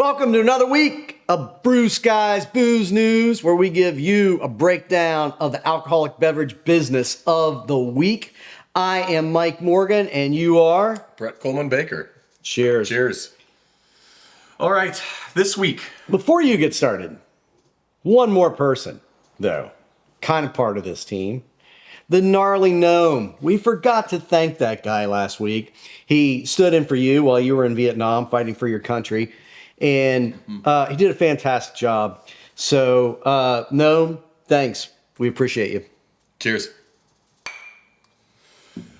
Welcome to another week of Brew Skies Booze News, where we give you a breakdown of the alcoholic beverage business of the week. I am Mike Morgan, and you are? Brett Coleman Baker. Cheers. Cheers. All right, this week. Before you get started, one more person, though, kind of part of this team. The gnarly gnome. We forgot to thank that guy last week. He stood in for you while you were in Vietnam fighting for your country. And he did a fantastic job. So, Gnome, thanks. We appreciate you. Cheers.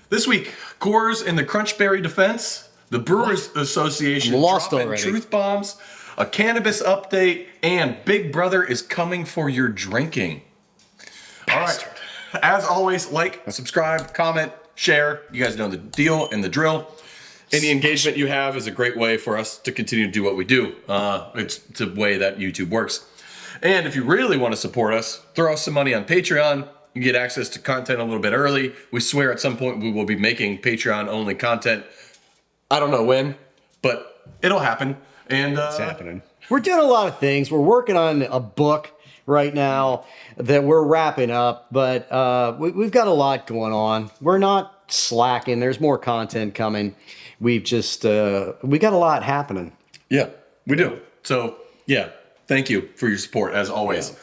This week, Coors in the Crunchberry defense, the Brewers Association dropping truth bombs, a cannabis update, and Big Brother is coming for your drinking. Bastard. All right. As always, like, subscribe, comment, share. You guys know the deal and the drill. Any engagement you have is a great way for us to continue to do what we do. It's the way that YouTube works. And if you really want to support us, throw us some money on Patreon. You get access to content a little bit early. We swear at some point we will be making Patreon-only content. I don't know when, but it'll happen. And it's happening. We're doing a lot of things. We're working on a book right now that we're wrapping up, but we've got a lot going on. We're not slacking. There's more content coming. We've just, we got a lot happening. Yeah, we do. So, yeah, thank you for your support, as always. Yeah.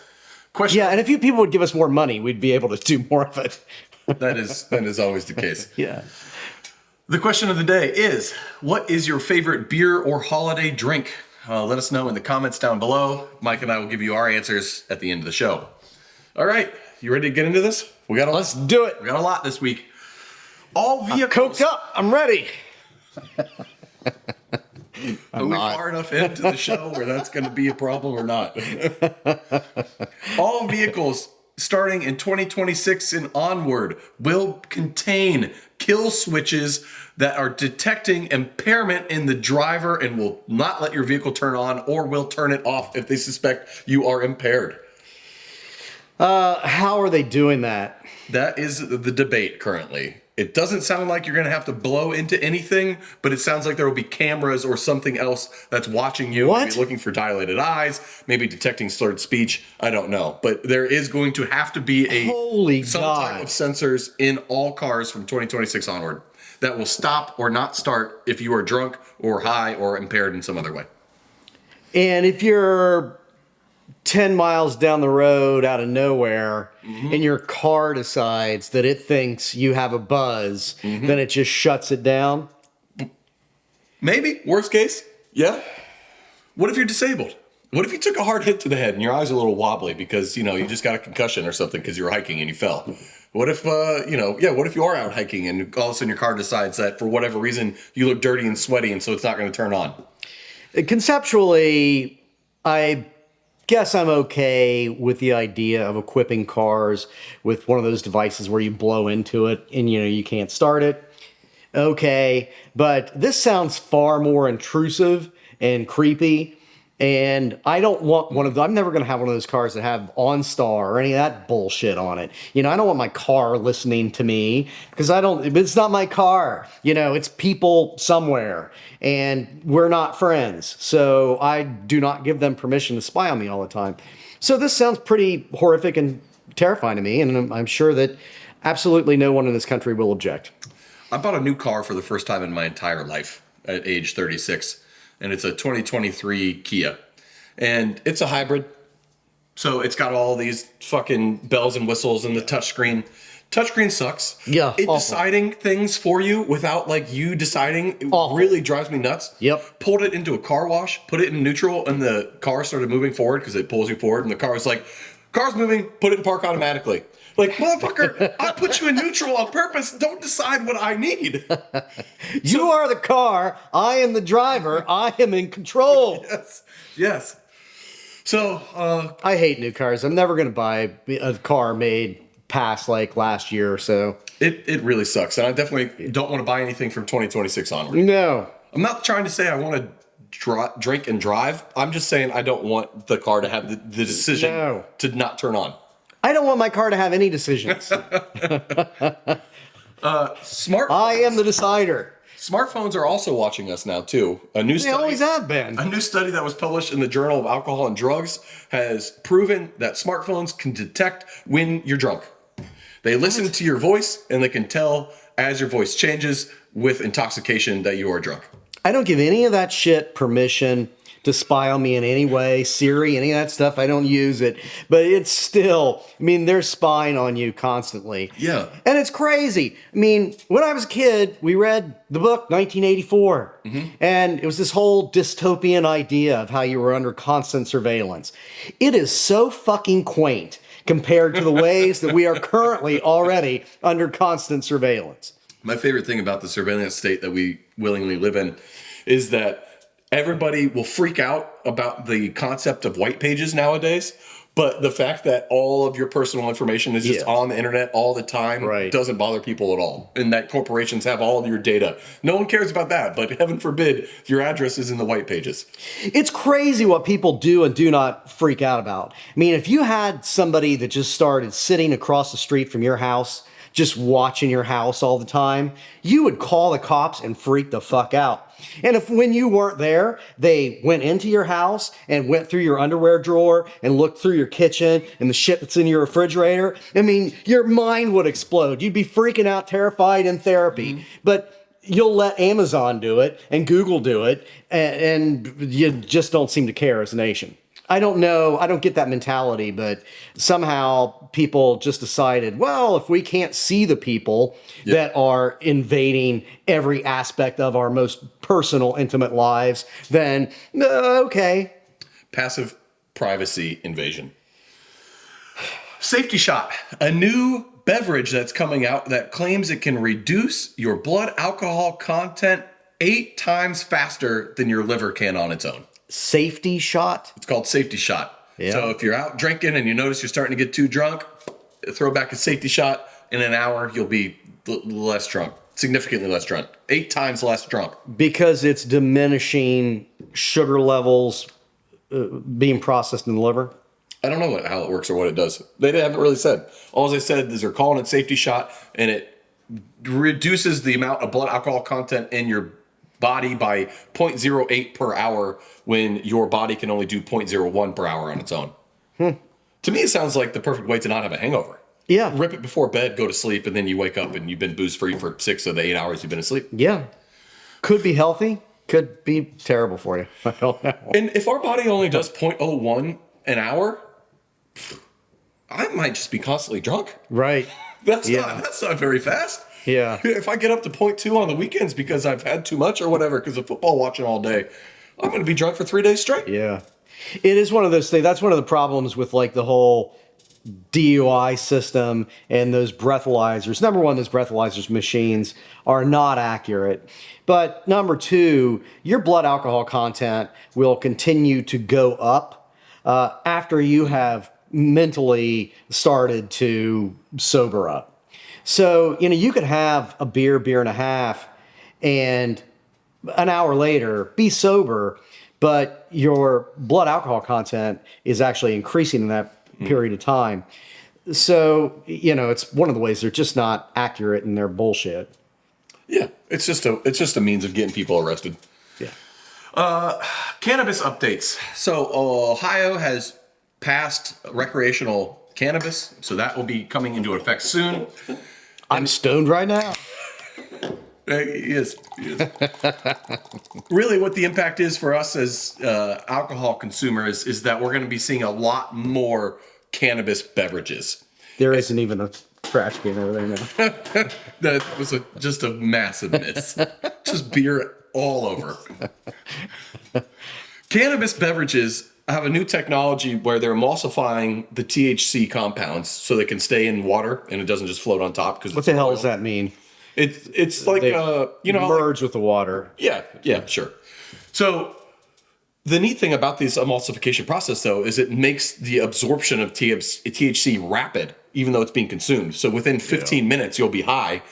Question. Yeah, and if you people would give us more money, we'd be able to do more of it. That is always the case. Yeah. The question of the day is, what is your favorite beer or holiday drink? Let us know in the comments down below. Mike and I will give you our answers at the end of the show. All right, you ready to get into this? Let's do it. We got a lot this week. All vehicles. I'm coked up. I'm ready. Are we far enough into the show where that's going to be a problem or not? All vehicles starting in 2026 and onward will contain kill switches that are detecting impairment in the driver and will not let your vehicle turn on or will turn it off if they suspect you are impaired. How are they doing that? That is the debate currently. It doesn't sound like you're going to have to blow into anything, but it sounds like there will be cameras or something else that's watching you. What? Maybe looking for dilated eyes, maybe detecting slurred speech. I don't know. But there is going to have to be some type of sensors in all cars from 2026 onward that will stop or not start if you are drunk or high or impaired in some other way. And if you're 10 miles down the road out of nowhere and your car decides that it thinks you have a buzz, then it just shuts it down? Maybe. Worst case. Yeah. What if you're disabled? What if you took a hard hit to the head and your eyes are a little wobbly because, you just got a concussion or something because you were hiking and you fell? What if, what if you are out hiking and all of a sudden your car decides that for whatever reason you look dirty and sweaty and so it's not going to turn on? Conceptually, I guess I'm okay with the idea of equipping cars with one of those devices where you blow into it and you can't start it. Okay, but this sounds far more intrusive and creepy, and I don't want one of those. I'm never going to have one of those cars that have OnStar or any of that bullshit on it. I don't want my car listening to me because it's not my car. It's people somewhere, and we're not friends. So I do not give them permission to spy on me all the time. So this sounds pretty horrific and terrifying to me, and I'm sure that absolutely no one in this country will object. I bought a new car for the first time in my entire life at age 36. And it's a 2023 Kia. And it's a hybrid. So it's got all these fucking bells and whistles and the touchscreen. Touchscreen sucks. Yeah. Deciding things for you without you deciding really drives me nuts. Yep. Pulled it into a car wash, put it in neutral, and the car started moving forward because it pulls you forward. And the car was like, car's moving, put it in park automatically. Like, motherfucker, I put you in neutral on purpose. Don't decide what I need. You are the car. I am the driver. I am in control. Yes. So, I hate new cars. I'm never going to buy a car made past last year or so. It really sucks. And I definitely don't want to buy anything from 2026 onward. No. I'm not trying to say I want to drink and drive. I'm just saying I don't want the car to have the decision to not turn on. I don't want my car to have any decisions. Smart. I am the decider. Smartphones are also watching us now too. They always have been. A new study that was published in the Journal of Alcohol and Drugs has proven that smartphones can detect when you're drunk. They listen to your voice and they can tell as your voice changes with intoxication that you are drunk. I don't give any of that shit permission to spy on me in any way. Siri, any of that stuff, I don't use it. But it's still, I mean, they're spying on you constantly. Yeah. And it's crazy. I mean, when I was a kid, we read the book 1984. And it was this whole dystopian idea of how you were under constant surveillance. It is so fucking quaint compared to the ways that we are currently already under constant surveillance. My favorite thing about the surveillance state that we willingly live in is that everybody will freak out about the concept of white pages nowadays, but the fact that all of your personal information is just on the internet all the time doesn't bother people at all. And that corporations have all of your data. No one cares about that, but heaven forbid your address is in the white pages. It's crazy what people do and do not freak out about. I mean, if you had somebody that just started sitting across the street from your house, just watching your house all the time, you would call the cops and freak the fuck out. And if when you weren't there, they went into your house and went through your underwear drawer and looked through your kitchen and the shit that's in your refrigerator, I mean, your mind would explode. You'd be freaking out, terrified, in therapy. But you'll let Amazon do it and Google do it, and you just don't seem to care as a nation. I don't know. I don't get that mentality, but somehow people just decided, well, if we can't see the people that are invading every aspect of our most personal, intimate lives, then okay. Passive privacy invasion. Safety Shot, a new beverage that's coming out that claims it can reduce your blood alcohol content 8 times faster than your liver can on its own. Safety Shot? It's called Safety Shot. Yeah. So if you're out drinking and you notice you're starting to get too drunk, throw back a Safety Shot. In an hour, you'll be less drunk, significantly less drunk, 8 times less drunk. Because it's diminishing sugar levels being processed in the liver? I don't know how it works or what it does. They haven't really said. All they said is they're calling it Safety Shot, and it reduces the amount of blood alcohol content in your body by 0.08 per hour when your body can only do 0.01 per hour on its own. To me, it sounds like the perfect way to not have a hangover. Yeah. Rip it before bed, go to sleep, and then you wake up and you've been booze-free for 6 of the 8 hours you've been asleep. Yeah. Could be healthy. Could be terrible for you. I don't know. And if our body only does 0.01 an hour, I might just be constantly drunk. Right. That's not very fast. Yeah. If I get up to 0.2 on the weekends because I've had too much or whatever, because of football watching all day, I'm going to be drunk for 3 days straight. Yeah. It is one of those things. That's one of the problems with like the whole DUI system and those breathalyzers. Number one, those breathalyzers machines are not accurate. But number two, your blood alcohol content will continue to go up after you have mentally started to sober up. So, you could have a beer and a half, and an hour later be sober, but your blood alcohol content is actually increasing in that period of time. So, it's one of the ways they're just not accurate in their bullshit. Yeah, it's just a means of getting people arrested. Yeah. Cannabis updates. So Ohio has passed recreational cannabis, so that will be coming into effect soon. I'm stoned right now. He is. Really, what the impact is for us as alcohol consumers is that we're going to be seeing a lot more cannabis beverages. There isn't even a trash can over there now. That was just a massive miss. Just beer all over. Cannabis beverages have a new technology where they're emulsifying the THC compounds so they can stay in water and it doesn't just float on top. What the hell does that mean? It's like merge with the water. Yeah, sure. So the neat thing about this emulsification process, though, is it makes the absorption of THC rapid, even though it's being consumed. So within 15 minutes, you'll be high.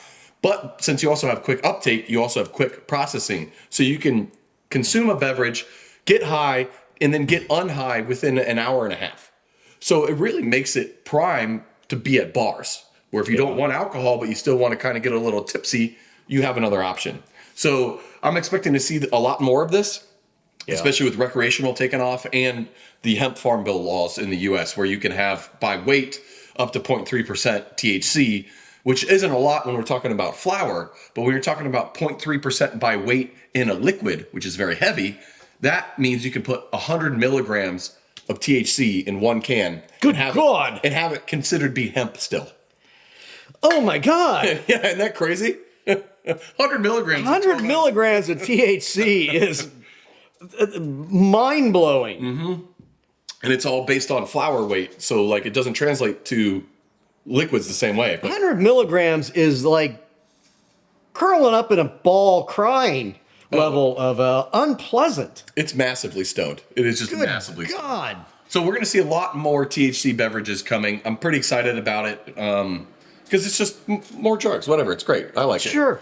But since you also have quick uptake, you also have quick processing. So you can consume a beverage, get high, and then get unhigh within an hour and a half. So it really makes it prime to be at bars, where if you don't want alcohol, but you still want to kind of get a little tipsy, you have another option. So I'm expecting to see a lot more of this, especially with recreational taking off and the hemp farm bill laws in the U.S., where you can have by weight up to 0.3% THC, which isn't a lot when we're talking about flower, but when you're talking about 0.3% by weight in a liquid, which is very heavy, that means you can put 100 milligrams of THC in one can. Good God! And have it considered be hemp still. Oh my God! Yeah, isn't that crazy? 100 milligrams. 100 milligrams of THC is mind-blowing. Mm-hmm. And it's all based on flower weight, so like it doesn't translate to liquids the same way. But 100 milligrams is like curling up in a ball crying level of unpleasant. It's massively stoned. It is just massively stoned. God. So we're going to see a lot more THC beverages coming. I'm pretty excited about it because it's just more drugs. Whatever, it's great. I like it. Sure.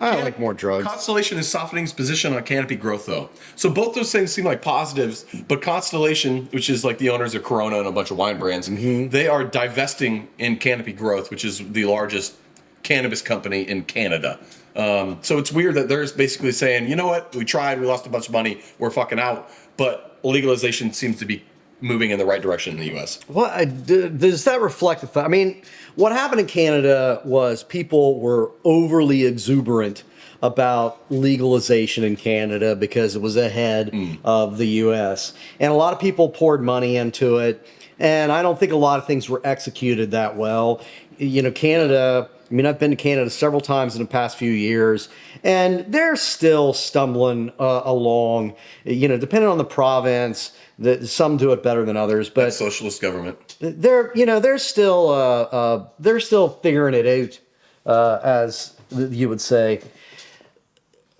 I like more drugs. Constellation is softening its position on canopy growth, though. So both those things seem like positives, but Constellation, which is like the owners of Corona and a bunch of wine brands, they are divesting in Canopy Growth, which is the largest cannabis company in Canada. So it's weird that they're basically saying, you know what, we tried, we lost a bunch of money, we're fucking out. But legalization seems to be moving in the right direction in the U.S. Well, does that reflect the fact? I mean, what happened in Canada was people were overly exuberant about legalization in Canada because it was ahead of the U.S. And a lot of people poured money into it. And I don't think a lot of things were executed that well. You know, Canada, I mean, I've been to Canada several times in the past few years, and they're still stumbling along, you know, depending on the province. Some do it better than others, but that socialist government, they're still figuring it out, as you would say.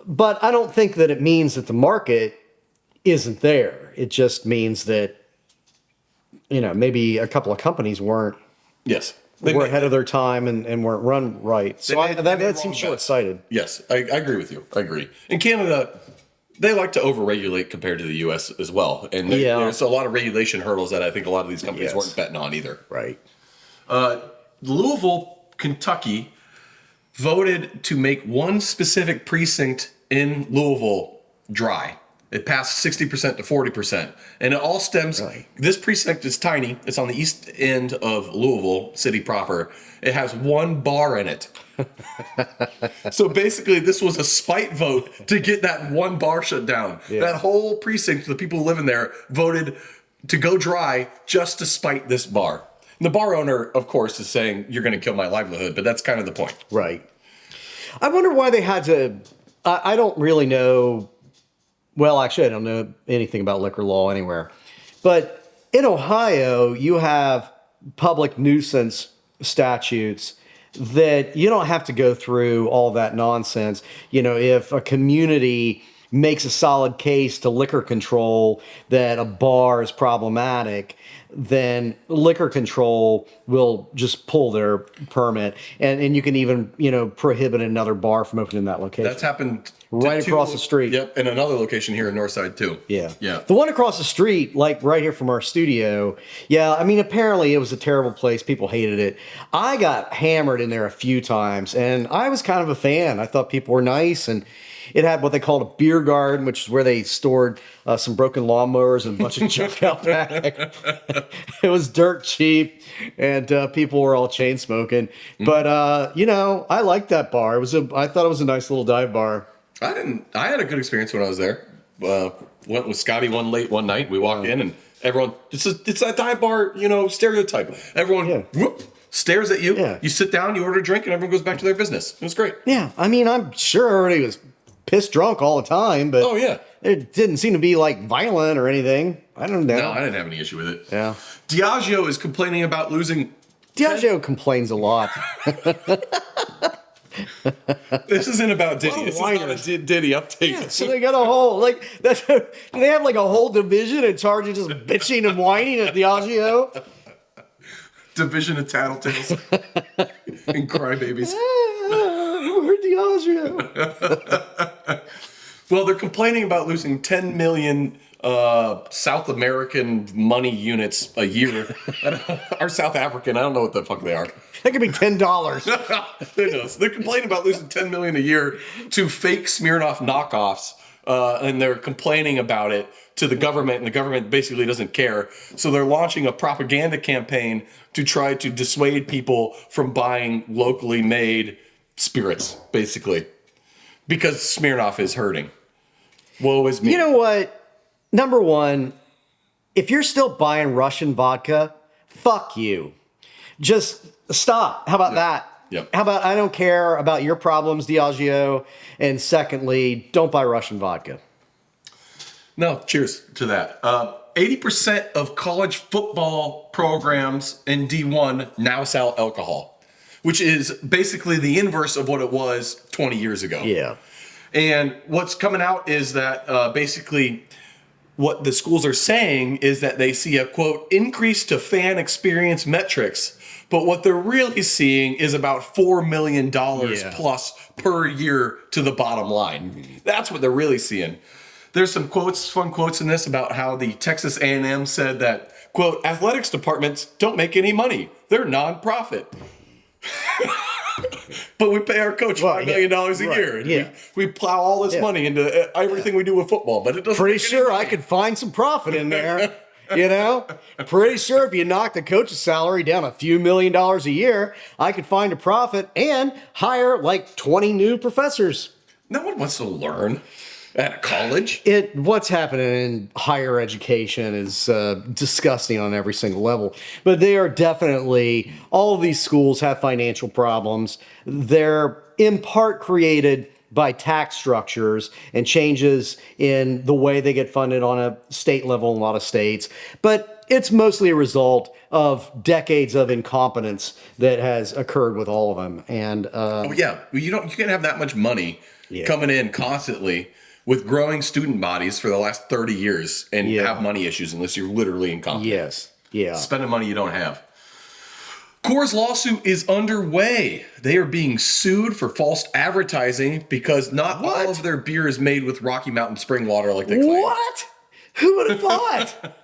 But I don't think that it means that the market isn't there. It just means that, you know, maybe a couple of companies weren't ahead of their time and weren't run right. So that seems short-sighted. Yes, I agree with you. I agree. In Canada, they like to overregulate compared to the U.S. as well. And there's a lot of regulation hurdles that I think a lot of these companies weren't betting on either. Right. Louisville, Kentucky voted to make one specific precinct in Louisville dry. It passed 60% to 40%. And it all stems... Really? This precinct is tiny. It's on the east end of Louisville city proper. It has one bar in it. So basically, this was a spite vote to get that one bar shut down. Yeah. That whole precinct, the people who live in there, voted to go dry just to spite this bar. And the bar owner, of course, is saying, you're going to kill my livelihood, but that's kind of the point. Right. I wonder why they had to... I don't really know... Well, actually, I don't know anything about liquor law anywhere. But in Ohio, you have public nuisance statutes that you don't have to go through all that nonsense. You know, if a community makes a solid case to liquor control that a bar is problematic, then liquor control will just pull their permit. And you can even, you know, prohibit another bar from opening that location. That's happened right across the street. Yep, and another location here in Northside too. Yeah. Yeah. The one across the street, like right here from our studio, I mean, apparently it was a terrible place. People hated it. I got hammered in there a few times, and I was kind of a fan. I thought people were nice, and it had what they called a beer garden, which is where they stored some broken lawnmowers and a bunch of junk out back. It was dirt cheap, and people were all chain smoking. But you know, I liked that bar. I thought it was a nice little dive bar. I had a good experience when I was there. Went with Scotty one late one night. We walked in, and everyone, it's that dive bar, you know, stereotype. Everyone whoop, stares at you. Yeah. You sit down, you order a drink, and everyone goes back to their business. It was great. Yeah, I mean, I'm sure everybody was pissed drunk all the time, but it didn't seem to be like violent or anything. I don't know. No, I didn't have any issue with it. Yeah. Diageo is complaining about losing. Diageo complains a lot. This isn't about Diddy. This is not a Diddy update. Yeah, so they got a whole do they have like a whole division in charge of just bitching and whining at Diageo? Division of tattletales and crybabies. We're Diageo. Well, they're complaining about losing $10 million South American money units a year. Or South African, I don't know what the fuck they are. That could be $10. Who knows? They're complaining about losing $10 million a year to fake Smirnoff knockoffs, and they're complaining about it to the government, and the government basically doesn't care. So they're launching a propaganda campaign to try to dissuade people from buying locally made spirits, basically, because Smirnoff is hurting. Woe is me. You know what? Number one, if you're still buying Russian vodka, fuck you. Just stop. How about that? Yep. How about I don't care about your problems, Diageo. And secondly, don't buy Russian vodka. No, cheers to that. 80% of college football programs in D1 now sell alcohol, which is basically the inverse of what it was 20 years ago. Yeah. And what's coming out is that basically what the schools are saying is that they see a, quote, increase to fan experience metrics. But what they're really seeing is about $4 million plus per year to the bottom line. That's what they're really seeing. There's some quotes, fun quotes in this about how the Texas A&M said that, quote, athletics departments don't make any money. They're nonprofit. But we pay our coach $5 million a year. Yeah. We plow all this money into everything we do with football, but it doesn't. Pretty sure I could find some profit in there. You know, pretty sure if you knock the coach's salary down a few $1 million a year, I could find a profit and hire like 20 new professors. No one wants to learn at a college. What's happening in higher education is disgusting on every single level. But they are definitely, all of these schools have financial problems. They're in part created by tax structures and changes in the way they get funded on a state level in a lot of states. But it's mostly a result of decades of incompetence that has occurred with all of them. And you can't have that much money coming in constantly with growing student bodies for the last 30 years and have money issues unless you're literally incompetent. Yes. Yeah. Spending money you don't have. Coors' lawsuit is underway. They are being sued for false advertising because not all of their beer is made with Rocky Mountain spring water like they claim. What? Who would have thought?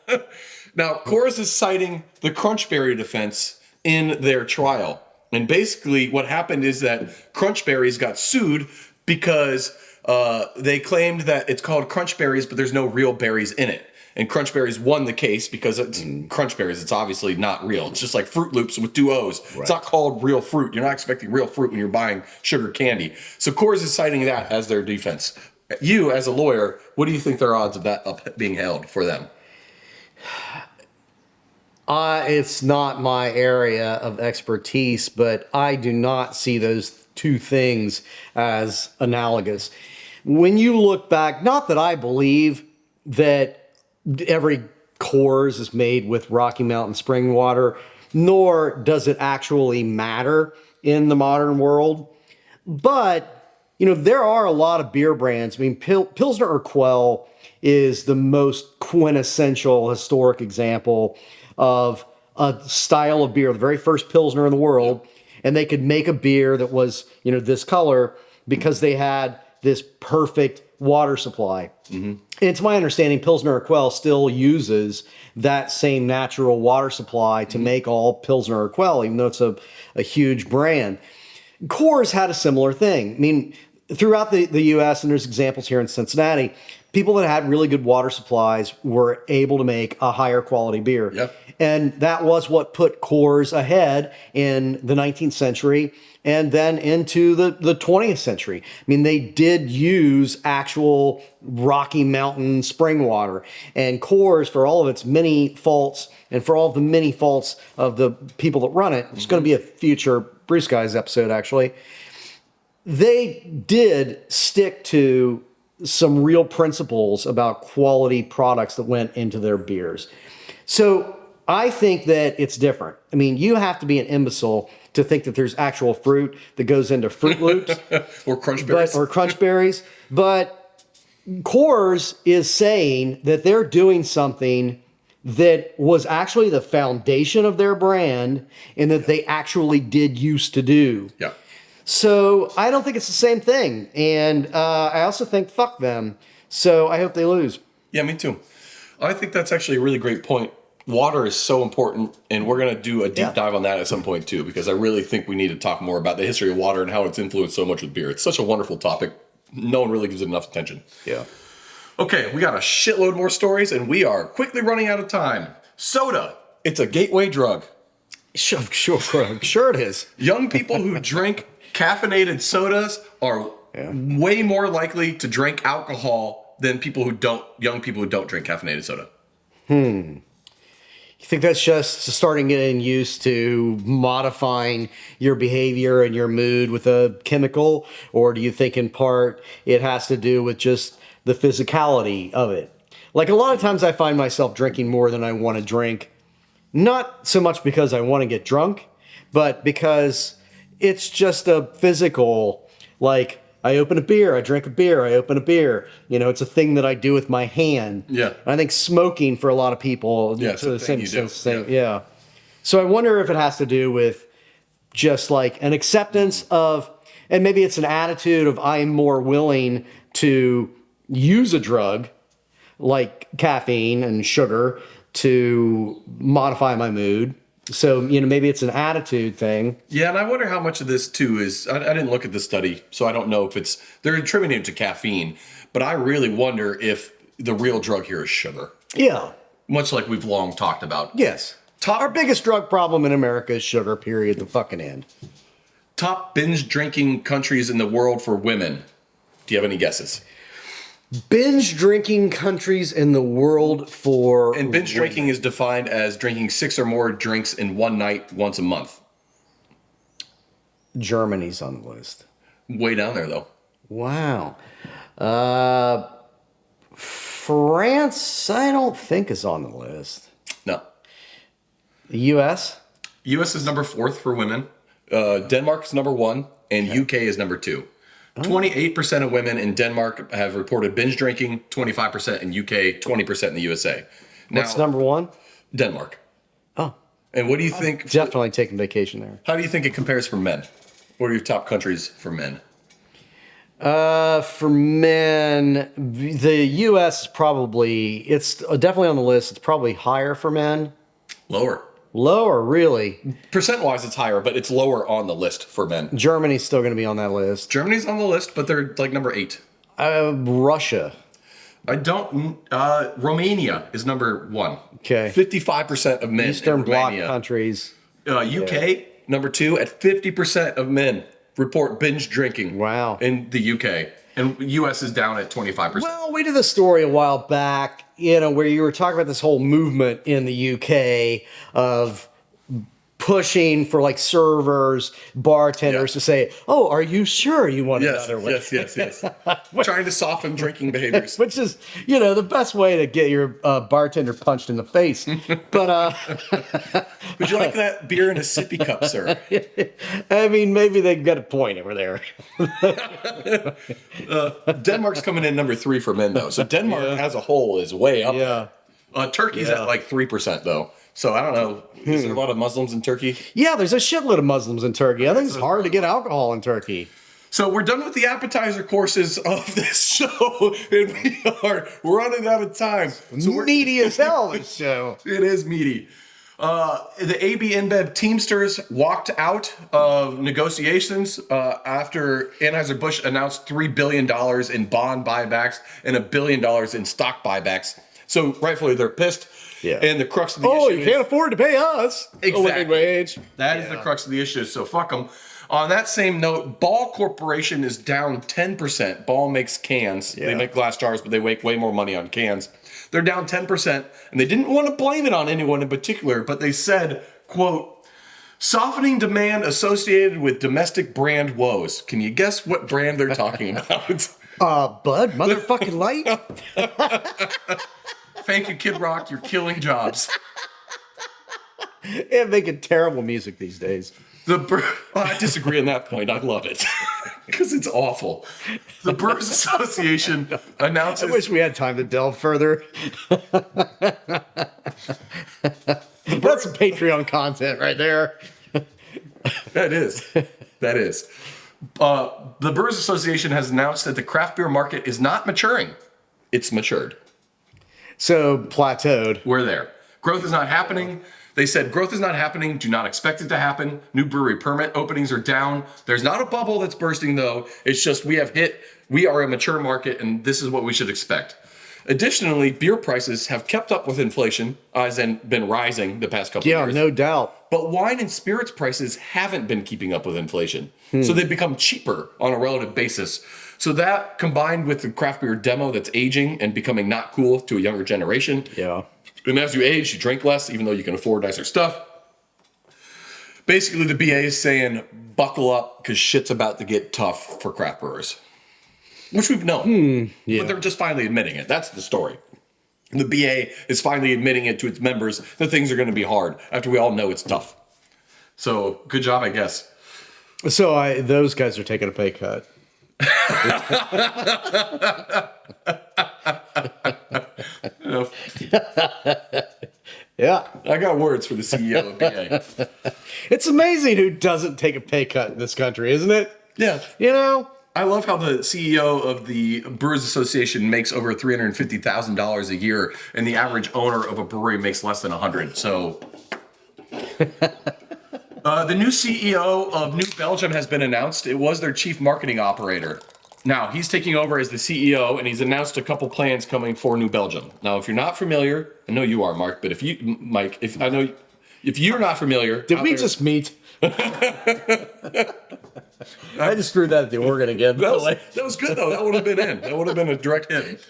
Now, Coors is citing the Crunchberry defense in their trial. And basically what happened is that Crunchberries got sued because they claimed that it's called Crunchberries, but there's no real berries in it. And Crunchberries won the case because it's Crunchberries. It's obviously not real. It's just like Fruit Loops with two O's. Right. It's not called real fruit. You're not expecting real fruit when you're buying sugar candy. So Coors is citing that as their defense. You, as a lawyer, what do you think their odds of that being held for them? It's not my area of expertise, but I do not see those two things as analogous. When you look back, not that I believe that every Coors is made with Rocky Mountain spring water, nor does it actually matter in the modern world. But, there are a lot of beer brands. I mean, Pilsner Urquell is the most quintessential historic example of a style of beer, the very first Pilsner in the world. And they could make a beer that was, this color because they had this perfect water supply. Mm-hmm. And to my understanding, Pilsner Urquell still uses that same natural water supply to make all Pilsner Urquell, even though it's a huge brand. Coors had a similar thing. I mean, throughout the U.S., and there's examples here in Cincinnati, people that had really good water supplies were able to make a higher quality beer. Yep. And that was what put Coors ahead in the 19th century and then into the 20th century. I mean, they did use actual Rocky Mountain spring water. And Coors, for all of its many faults and for all of the many faults of the people that run it, it's going to be a future Brew Skies episode, actually. They did stick to some real principles about quality products that went into their beers. So I think that it's different. I mean, you have to be an imbecile to think that there's actual fruit that goes into Fruit Loops. Or Crunchberries. But Coors is saying that they're doing something that was actually the foundation of their brand and that they actually did used to do. Yeah. So I don't think it's the same thing. And I also think fuck them. So I hope they lose. Yeah, me too. I think that's actually a really great point. Water is so important, and we're going to do a deep dive on that at some point too, because I really think we need to talk more about the history of water and how it's influenced so much with beer. It's such a wonderful topic. No one really gives it enough attention. Yeah. Okay, we got a shitload more stories, and we are quickly running out of time. Soda. It's a gateway drug. Sure it is. Young people who drink caffeinated sodas are way more likely to drink alcohol than young people who don't drink caffeinated soda. You think that's just starting getting used to modifying your behavior and your mood with a chemical? Or do you think in part it has to do with just the physicality of it? Like a lot of times I find myself drinking more than I want to drink. Not so much because I want to get drunk, but because it's just a physical, like I open a beer, I drink a beer, I open a beer. You know, it's a thing that I do with my hand. Yeah. I think smoking for a lot of people. Yeah, it's a thing you do. Yeah. So I wonder if it has to do with just like an acceptance of, and maybe it's an attitude of I'm more willing to use a drug like caffeine and sugar to modify my mood. So, you know, maybe it's an attitude thing. Yeah, and I wonder how much of this, too, is... I didn't look at the study, so I don't know if it's... They're attributing it to caffeine, but I really wonder if the real drug here is sugar. Yeah. Much like we've long talked about. Yes. Our biggest drug problem in America is sugar, period, the fucking end. Top binge drinking countries in the world for women. Do you have any guesses? Binge drinking countries in the world for... And binge drinking is defined as drinking 6 or more drinks in one night once a month. Germany's on the list. Way down there, though. Wow. France, I don't think is on the list. No. The U.S.? U.S. is number 4th for women. Denmark is number 1, and UK is number 2. 28% of women in Denmark have reported binge drinking, 25% in UK, 20% in the USA. Now, what's number 1? Denmark. Oh. And what do you think? Definitely taking vacation there. How do you think it compares for men? What are your top countries for men? For men, the U.S. is probably, it's definitely on the list. It's probably higher for men. Lower. Lower, really? Percent-wise, it's higher, but it's lower on the list for men. Germany's still going to be on that list. Germany's on the list, but they're like number 8. Russia. Romania is number 1. Okay. 55% of men Eastern in Bloc Romania. countries. UK, number 2, at 50% of men report binge drinking. Wow. In the UK. And US is down at 25%. Well, we did a story a while back, you know, where you were talking about this whole movement in the UK of pushing for like servers, bartenders to say, "Oh, are you sure you want another one?" Yes. Trying to soften drinking behaviors. Which is, you know, the best way to get your bartender punched in the face. But would you like that beer in a sippy cup, sir? I mean, maybe they got a point over there. Denmark's coming in number 3 for men, though. So Denmark as a whole is way up. Yeah. Turkey's at like 3%, though. So I don't know. Is there a lot of Muslims in Turkey? Yeah, there's a shitload of Muslims in Turkey. I think it's hard to get alcohol in Turkey. So we're done with the appetizer courses of this show, and we're running out of time. So meaty as hell, this show. It is meaty. The AB InBev Teamsters walked out of negotiations after Anheuser-Busch announced $3 billion in bond buybacks and $1 billion in stock buybacks. So rightfully, they're pissed. Yeah. And the crux of the issue you can't afford to pay us exactly. a living wage. That is the crux of the issue, so fuck them. On that same note, Ball Corporation is down 10%. Ball makes cans. Yeah. They make glass jars, but they make way more money on cans. They're down 10%, and they didn't want to blame it on anyone in particular, but they said, quote, softening demand associated with domestic brand woes. Can you guess what brand they're talking about? Bud, motherfucking Light. Thank you, Kid Rock. You're killing jobs. And making terrible music these days. I disagree on that point. I love it. Because it's awful. The Brewers Association announces... I wish we had time to delve further. That's some Patreon content right there. That is. The Brewers Association has announced that the craft beer market is not maturing. It's matured. So plateaued. We're there. Growth is not happening. They said growth is not happening. Do not expect it to happen. New brewery permit openings are down. There's not a bubble that's bursting though. It's just we are a mature market and this is what we should expect. Additionally, beer prices have kept up with inflation, as in been rising the past couple of years. Yeah, no doubt. But wine and spirits prices haven't been keeping up with inflation. So they've become cheaper on a relative basis. So that combined with the craft beer demo that's aging and becoming not cool to a younger generation. Yeah. And as you age, you drink less, even though you can afford nicer stuff. Basically, the BA is saying, buckle up because shit's about to get tough for craft brewers. Which we've known. But they're just finally admitting it. That's the story. The BA is finally admitting it to its members that things are going to be hard after we all know it's tough. So, good job, I guess. So those guys are taking a pay cut. Yeah. I got words for the CEO of BA. It's amazing who doesn't take a pay cut in this country, isn't it? Yeah. You know? I love how the CEO of the Brewers Association makes over $350,000 a year, and the average owner of a brewery makes less than $100. So, the new CEO of New Belgium has been announced. It was their chief marketing operator. Now he's taking over as the CEO, and he's announced a couple plans coming for New Belgium. Now, if you're not familiar, I know you are, Mark, but if you're not familiar, Did we just meet? I just threw that at the organ again. That was good, though. That would have been in. That would have been a direct hit.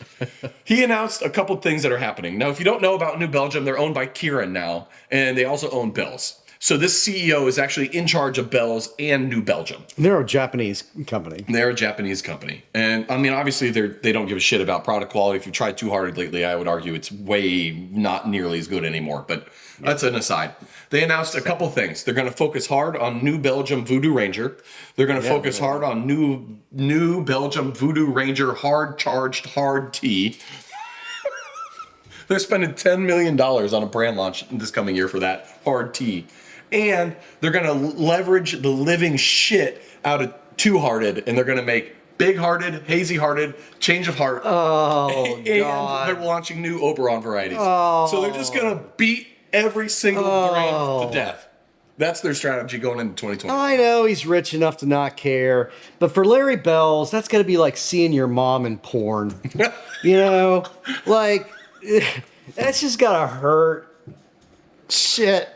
He announced a couple things that are happening. Now, if you don't know about New Belgium, they're owned by Kieran now, and they also own Bell's. So this CEO is actually in charge of Bell's and New Belgium. They're a Japanese company. They're a Japanese company. And, I mean, obviously, they don't give a shit about product quality. If you tried too hard lately, I would argue it's way not nearly as good anymore. But that's an aside. They announced a couple things. They're going to focus hard on New Belgium Voodoo Ranger. They're going to focus hard on New Belgium Voodoo Ranger hard tea. They're spending $10 million on a brand launch this coming year for that hard tea. And they're going to leverage the living shit out of Two Hearted, and they're going to make Big Hearted, Hazy Hearted, Change of Heart. Oh, and God. they're launching new Oberon varieties. Oh. So they're just going to beat every single brand to death. That's their strategy going into 2020. I know he's rich enough to not care, but for Larry Bells, that's going to be like seeing your mom in porn. You know? Like, that's just got to hurt. Shit.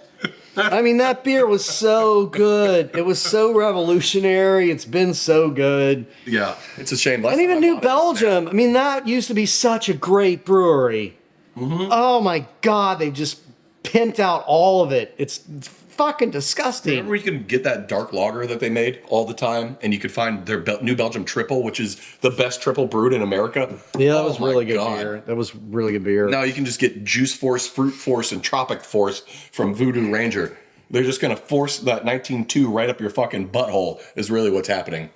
I mean, that beer was so good. It was so revolutionary. It's been so good. Yeah, it's a shame. And even New Belgium, I mean, that used to be such a great brewery. Mm-hmm. Oh my God, they just pimped out all of it. It's fucking disgusting. Remember where you can get that dark lager that they made all the time, and you could find their New Belgium Triple, which is the best triple brewed in America? Yeah, that was really good beer. That was really good beer. Now you can just get Juice Force, Fruit Force, and Tropic Force from Voodoo Ranger. They're just going to force that 19.2 right up your fucking butthole is really what's happening.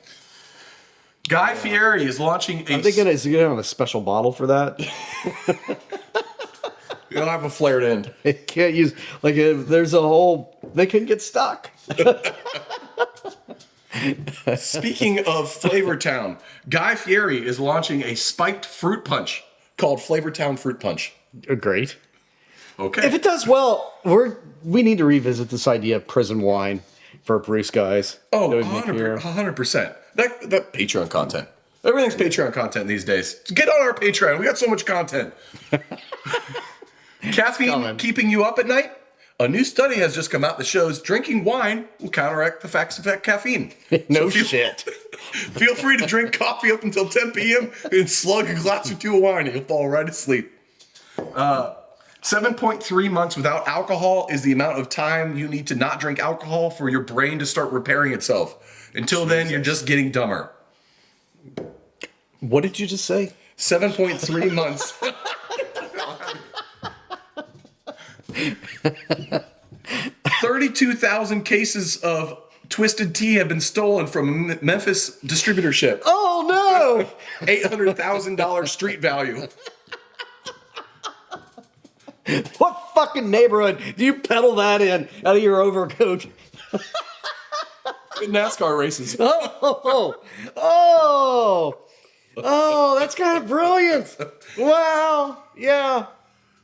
Guy Fieri is launching a... Is he going to have a special bottle for that? You'll have a flared end. It can't use... Like, there's a whole... They can get stuck. Speaking of Flavortown, Guy Fieri is launching a spiked fruit punch called Flavortown Fruit Punch. Great. Okay. If it does well, we need to revisit this idea of prison wine for Brew Skies. Oh, 100%. That Patreon content. Everything's Patreon content these days. Get on our Patreon. We got so much content. Caffeine keeping you up at night? A new study has just come out that shows drinking wine will counteract the facts of caffeine. Shit. Feel free to drink coffee up until 10 p.m. and slug a glass or two of wine and you'll fall right asleep. 7.3 months without alcohol is the amount of time you need to not drink alcohol for your brain to start repairing itself. Until then, you're just getting dumber. What did you just say? 7.3 months. 32,000 cases of Twisted Tea have been stolen from a Memphis distributorship. Oh, no! $800,000 street value. What fucking neighborhood do you peddle that in out of your overcoat? NASCAR races. Oh, that's kind of brilliant. Wow. Yeah.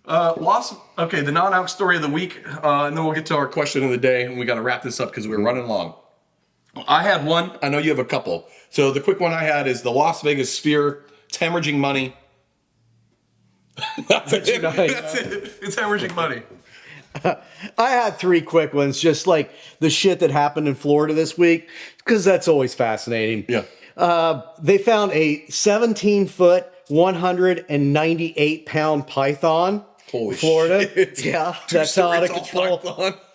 Okay, the non-alc story of the week, and then we'll get to our question of the day, and we got to wrap this up because we're running long. I had one. I know you have a couple. So the quick one I had is the Las Vegas Sphere. It's hemorrhaging money. That's it. That's it. It's hemorrhaging money. I had 3 quick ones, just like the shit that happened in Florida this week, because that's always fascinating. Yeah. They found a 17-foot, 198-pound python. Holy Florida. shit. Yeah, that's out of control.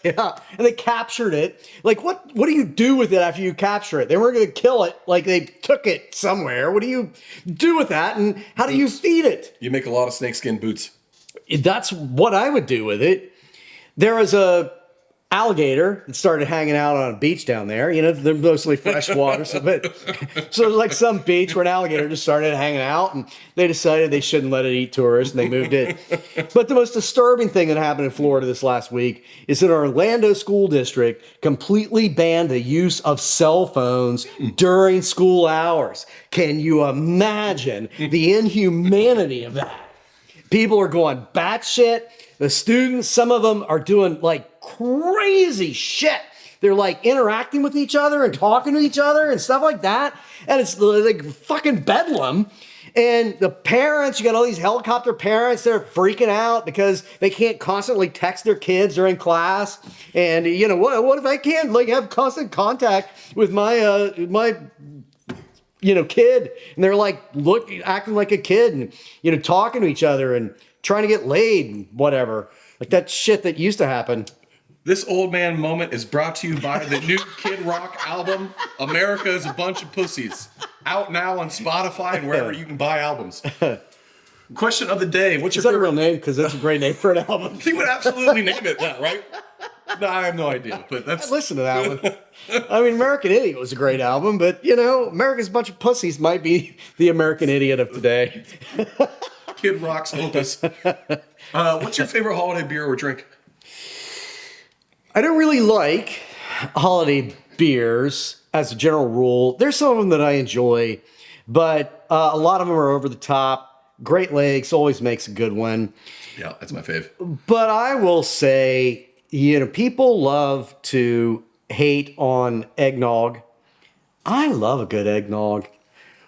Yeah, and they captured it. Like, what do you do with it after you capture it? They weren't going to kill it. Like, they took it somewhere. What do you do with that, and how do you feed it? You make a lot of snakeskin boots. That's what I would do with it. There was a alligator that started hanging out on a beach down there. You know, they're mostly freshwater. So there's like some beach where an alligator just started hanging out, and they decided they shouldn't let it eat tourists, and they moved it. But the most disturbing thing that happened in Florida this last week is that our Orlando school district completely banned the use of cell phones during school hours. Can you imagine the inhumanity of that? People are going batshit. The students, some of them are doing like crazy shit. They're like interacting with each other and talking to each other and stuff like that. And it's like fucking bedlam. And the parents, you got all these helicopter parents, they're freaking out because they can't constantly text their kids during class. And you know, what if I can't like have constant contact with my kid, and they're like acting like a kid and talking to each other and trying to get laid and whatever. Like that shit that used to happen. This old man moment is brought to you by the new Kid Rock album, America is a Bunch of Pussies. Out now on Spotify and wherever you can buy albums. Question of the day. What's your favorite? Is that a real name? Because that's a great name for an album. He would absolutely name it that, right? No, I have no idea, but that's... Listen to that one. I mean, American Idiot was a great album, but, America's a Bunch of Pussies might be the American Idiot of today. Kid Rock's opus. What's your favorite holiday beer or drink? I don't really like holiday beers as a general rule. There's some of them that I enjoy, but a lot of them are over the top. Great Lakes always makes a good one. Yeah, that's my fave. But I will say, people love to hate on eggnog. I love a good eggnog.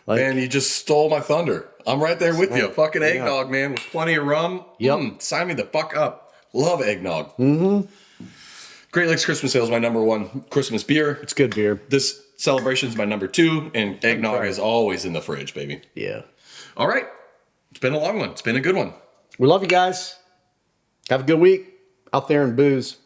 Man, you just stole my thunder. I'm right there with you. Fucking eggnog, man, with plenty of rum. Yep. Sign me the fuck up. Love eggnog. Mm-hmm. Great Lakes Christmas Ale is my number 1 Christmas beer. It's good beer. This celebration is my number 2, and eggnog is always in the fridge, baby. Yeah. All right. It's been a long one. It's been a good one. We love you guys. Have a good week out there in booze.